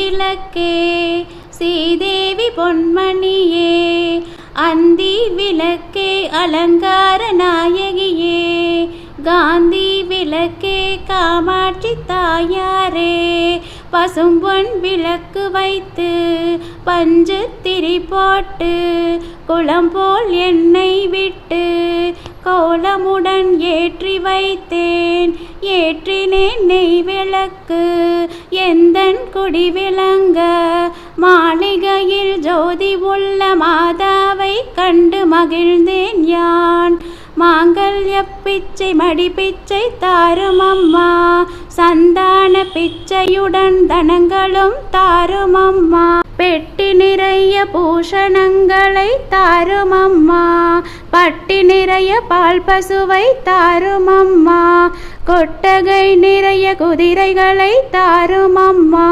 விளக்கே ஸ்ரீதேவி பொன்மணியே, அந்தி விளக்கே அலங்கார நாயகியே, காந்தி விளக்கே காமாட்சி தாயாரே, பசும்பொன் விளக்கு வைத்து பஞ்சு திரி போட்டு குளம் போல் எண்ணெய் விட்டு கோலமுடன் ஏற்றி வைத்தேன். ஏற்றினேன் நெய் விளக்கு எந்தன் குடி விளங்க, மாளிகையில் ஜோதி உள்ள மாதாவை கண்டு மகிழ்ந்தேன் யான். மாங்கல்ய பிச்சை மடி பிச்சை தாரும் அம்மா, சந்தான பிச்சையுடன் தனங்களும் தாரும் அம்மா. பெட்டி நிறைய பூஷணங்களை தாரும் அம்மா, பட்டி நிறைய பால் பசுவை தாரும் அம்மா, கொட்டகை நிறைய குதிரைகளை தாரும் அம்மா,